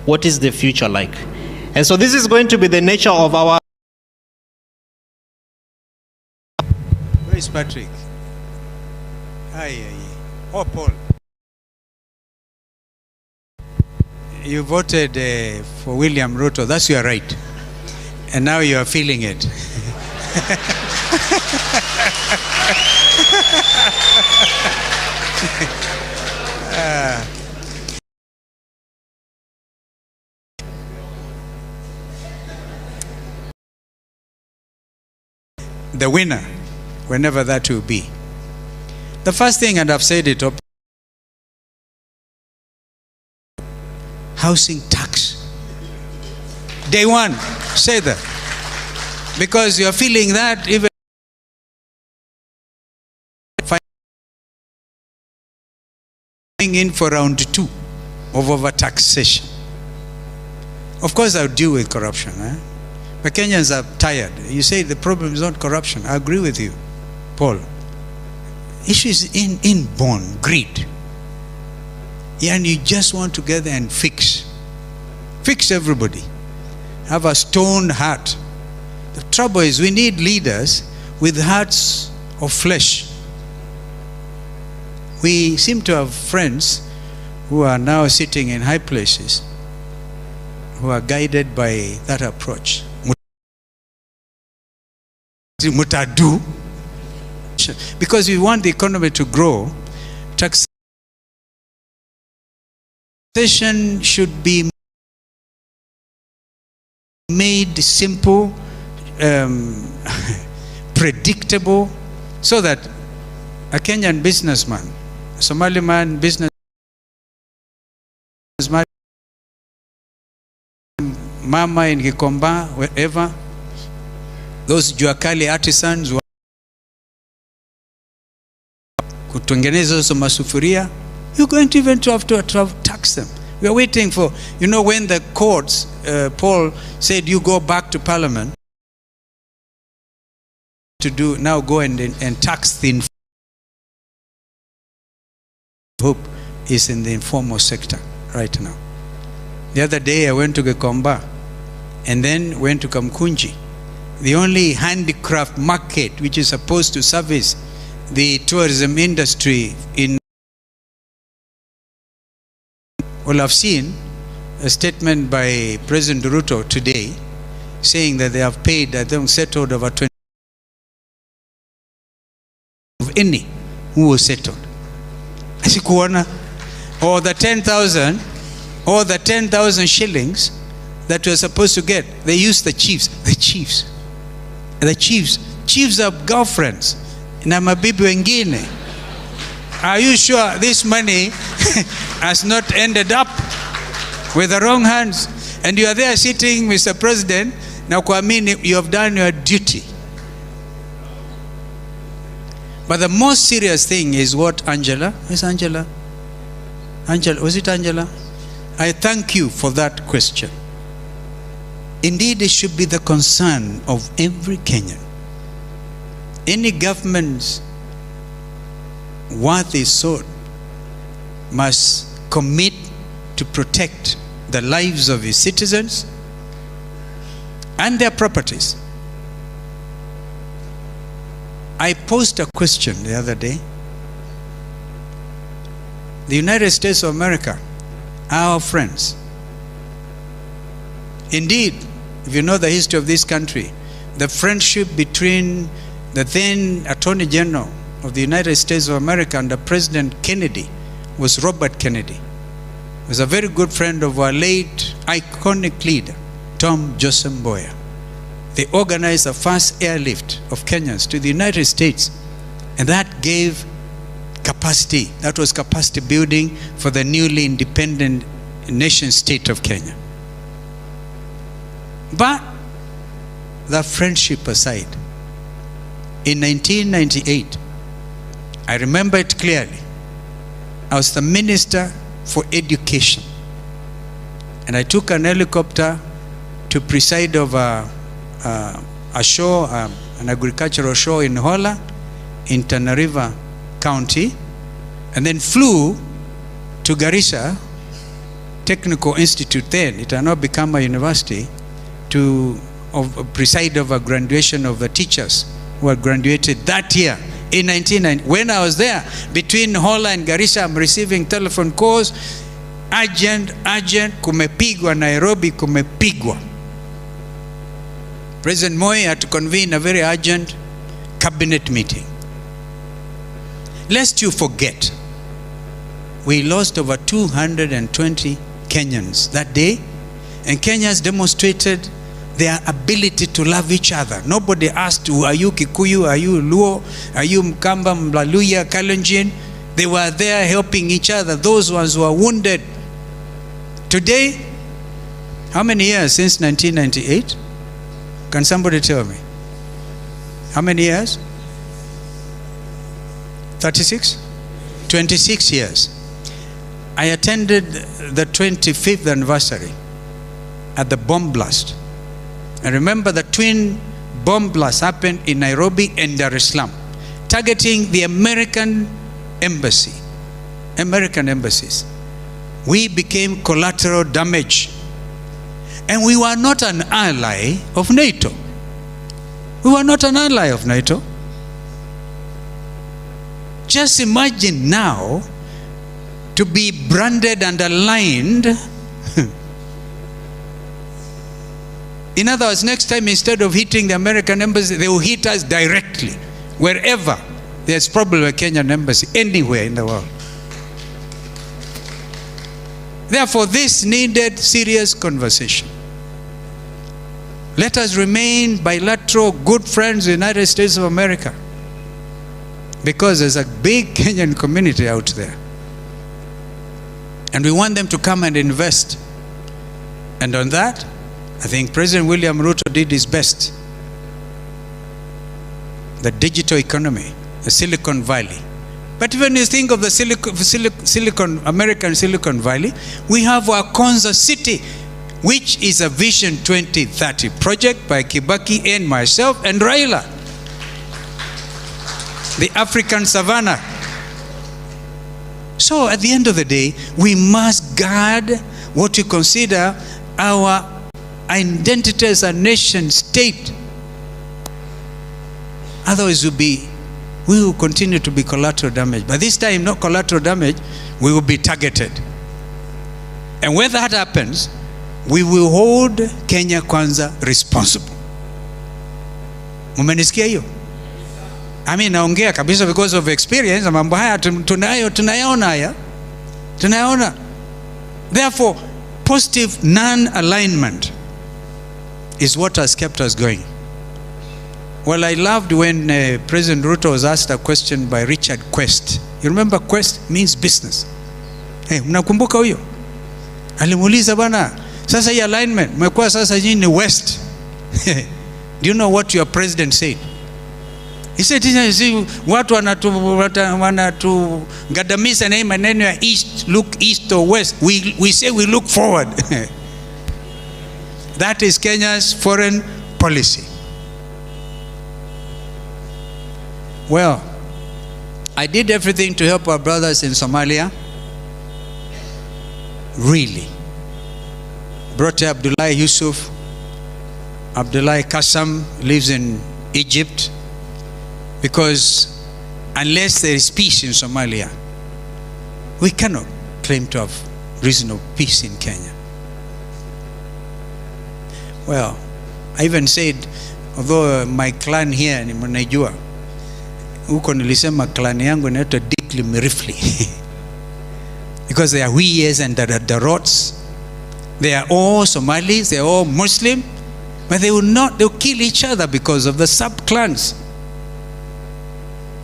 what is the future like? And so this is going to be the nature of our... Where is Patrick? Oh, Paul. You voted for William Ruto. That's your right. And now you are feeling it. The winner, whenever that will be. The first thing, and I've said it, housing tax. Day one, say that. Because you're feeling that even in for round 2 of overtaxation. Of course, I'll deal with corruption. But Kenyans are tired. You say the problem is not corruption. I agree with you, Paul. Issue is inborn greed. And you just want to get there and fix everybody. Have a stone heart. The trouble is we need leaders with hearts of flesh. We seem to have friends who are now sitting in high places who are guided by that approach. Mutadu. Because we want the economy to grow, taxation should be made simple, predictable, so that a Kenyan businessman, a Somali man, businessman, mama in Gikomba, wherever, those Juakali artisans who kutengeneza masufuria, you're going to even have to tax them. We are waiting for, when the courts, Paul said you go back to Parliament to do, now go and tax the hope is in the informal sector right now. The other day I went to Gikomba and then went to Kamkunji, the only handicraft market which is supposed to service the tourism industry in... Well, I've seen a statement by President Ruto today saying that they have paid, I think, settled over 20 of any who was settled. Or the 10,000 shillings that we're supposed to get, they use the chiefs. Chiefs have girlfriends. Na mabibi wengine. Are you sure this money has not ended up with the wrong hands? And you are there sitting, Mr. President, now kuamini you have done your duty. But the most serious thing is what Angela? Where's Angela? Angela, was it Angela? I thank you for that question. Indeed, it should be the concern of every Kenyan. Any government's worth is sought must commit to protect the lives of its citizens and their properties. I posed a question the other day. The United States of America are our friends. Indeed, if you know the history of this country, the friendship between the then Attorney General of the United States of America under President Kennedy was Robert Kennedy. He was a very good friend of our late iconic leader, Tom Joseph Mboya. They organized the first airlift of Kenyans to the United States, and that gave capacity. That was capacity building for the newly independent nation state of Kenya. But that friendship aside, in 1998, I remember it clearly. I was the Minister for Education, and I took an helicopter to preside over a show, an agricultural show in Hola, in Tana River County, and then flew to Garissa technical institute then, it had not become a university, to preside over graduation of the teachers who had graduated that year in 1990. When I was there, between Hola and Garissa, I'm receiving telephone calls, urgent, kumepigwa Nairobi, kumepigwa. President Moi had to convene a very urgent cabinet meeting. Lest you forget, we lost over 220 Kenyans that day, and Kenyans demonstrated their ability to love each other. Nobody asked, are you Kikuyu, are you Luo, are you Mkamba, Mlaluya, Kalenjin? They were there helping each other, those ones who were wounded. Today, how many years since 1998? Can somebody tell me? How many years? 36? 26 years. I attended the 25th anniversary at the bomb blast. I remember the twin bomb blasts happened in Nairobi and Dar es Salaam, targeting the American embassies. We became collateral damage. And we were not an ally of NATO. We were not an ally of NATO. Just imagine now to be branded and aligned. In other words, next time, instead of hitting the American embassy, they will hit us directly, wherever there's problem with Kenyan embassy, anywhere in the world. Therefore, this needed serious conversation. Let us remain bilateral, good friends with the United States of America, because there's a big Kenyan community out there. And we want them to come and invest. And on that, I think President William Ruto did his best. The digital economy, the Silicon Valley. But when you think of the American Silicon Valley, we have our Konza City, which is a Vision 2030 project by Kibaki and myself and Raila. The African Savannah. So at the end of the day, we must guard what we consider our identity as a nation state. Otherwise we will continue to be collateral damage. But this time, not collateral damage, we will be targeted. And when that happens, we will hold Kenya Kwanza responsible. Mumenisikia hiyo? I mean, naongea kabisa because of experience. Mambo haya tunayaona. Therefore, positive non-alignment is what has kept us going. Well, I loved when President Ruto was asked a question by Richard Quest. You remember Quest means business. Hey, mnakumbuka huyo? Alimuuliza bana, sasa hii alignment, mmekuwa sasa nyinyi ni West. Do you know what your president said? He said, watu wanatugandamiza na maneno ya east, look east or west. We say we look forward. That is Kenya's foreign policy. Well, I did everything to help our brothers in Somalia. Really. Brought Abdullah Yusuf. Abdullah Kassam lives in Egypt. Because unless there is peace in Somalia, we cannot claim to have reasonable peace in Kenya. Well, I even said, although my clan here ni mnaijua, huko nilisema clan yangu inaitwa Dikli Mirifli. Because they are Huyes and the Darots. They are all Somalis, they are all Muslim, but they will kill each other because of the sub-clans.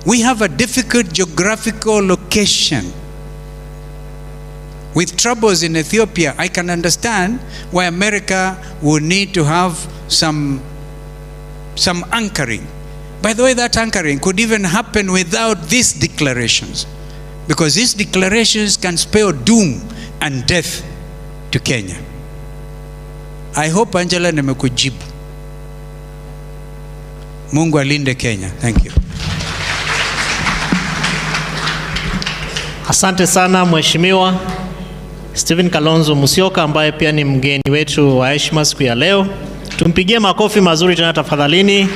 We have a difficult geographical location. With troubles in Ethiopia, I can understand why America would need to have some anchoring. By the way, that anchoring could even happen without these declarations, because these declarations can spell doom and death to Kenya. I hope Angela nimekujibu. Mungu alinde Kenya. Thank you. Asante sana mheshimiwa. Stephen Kalonzo Musyoka ambaye pia ni mgeni wetu wa heshima siku ya leo. Tumpigie makofi mazuri tena tafadhalini.